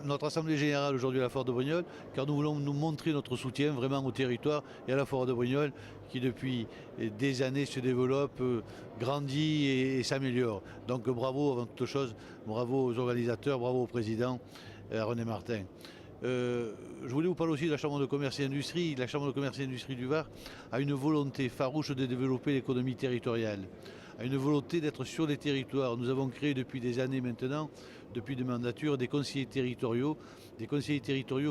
notre assemblée générale aujourd'hui à la Foire de Brignoles, car nous voulons nous montrer notre soutien vraiment au territoire et à la Foire de Brignoles qui depuis des années se développe, grandit et s'améliore. Donc bravo avant toute chose, bravo aux organisateurs, bravo au président René Martin. Je voulais vous parler aussi de la Chambre de commerce et industrie. La Chambre de commerce et industrie du Var a une volonté farouche de développer l'économie territoriale, a une volonté d'être sur les territoires. Nous avons créé depuis des années maintenant, depuis des mandatures, des conseillers territoriaux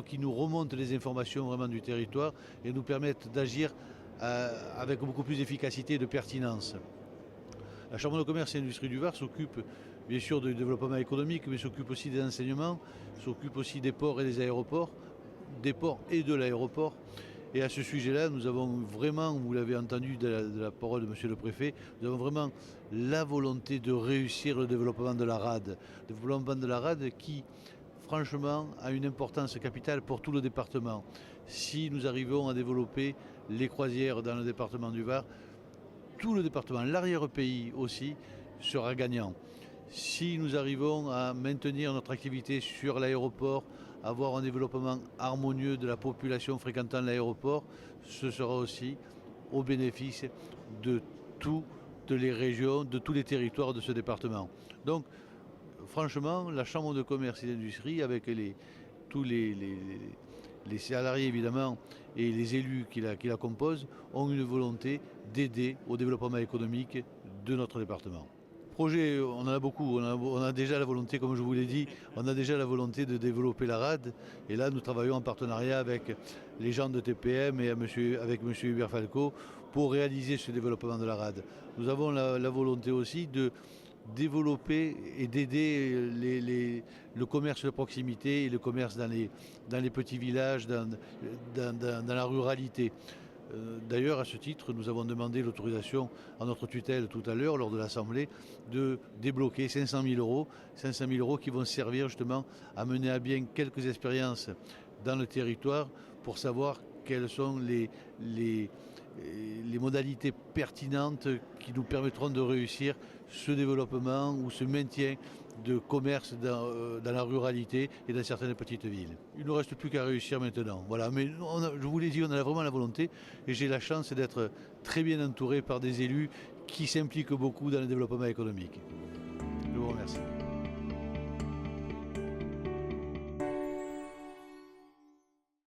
qui nous remontent les informations vraiment du territoire et nous permettent d'agir avec beaucoup plus d'efficacité et de pertinence. La Chambre de commerce et industrie du Var s'occupe bien sûr du développement économique, mais s'occupe aussi des enseignements, s'occupe aussi des ports et des aéroports, des ports et de l'aéroport. Et à ce sujet-là, nous avons vraiment, vous l'avez entendu de la parole de Monsieur le Préfet, nous avons vraiment la volonté de réussir le développement de la rade. Le développement de la rade qui, franchement, a une importance capitale pour tout le département. Si nous arrivons à développer les croisières dans le département du Var, tout le département, l'arrière-pays aussi, sera gagnant. Si nous arrivons à maintenir notre activité sur l'aéroport, avoir un développement harmonieux de la population fréquentant l'aéroport, ce sera aussi au bénéfice de toutes les régions, de tous les territoires de ce département. Donc, franchement, la Chambre de commerce et d'industrie, avec tous les salariés évidemment et les élus qui la composent, ont une volonté d'aider au développement économique de notre département. Projet, on en a beaucoup, on a déjà la volonté, comme je vous l'ai dit, on a déjà la volonté de développer la rade. Et là, nous travaillons en partenariat avec les gens de TPM et avec M. Hubert Falco pour réaliser ce développement de la rade. Nous avons la volonté aussi de développer et d'aider le commerce de proximité et le commerce dans les petits villages, dans la ruralité. D'ailleurs, à ce titre, nous avons demandé l'autorisation à notre tutelle tout à l'heure, lors de l'Assemblée, de débloquer 500 000 euros. 500 000 euros qui vont servir justement à mener à bien quelques expériences dans le territoire pour savoir quelles sont les modalités pertinentes qui nous permettront de réussir ce développement ou ce maintien de commerce dans la ruralité et dans certaines petites villes. Il ne nous reste plus qu'à réussir maintenant. Voilà. Mais je vous l'ai dit, on a vraiment la volonté et j'ai la chance d'être très bien entouré par des élus qui s'impliquent beaucoup dans le développement économique. Je vous remercie.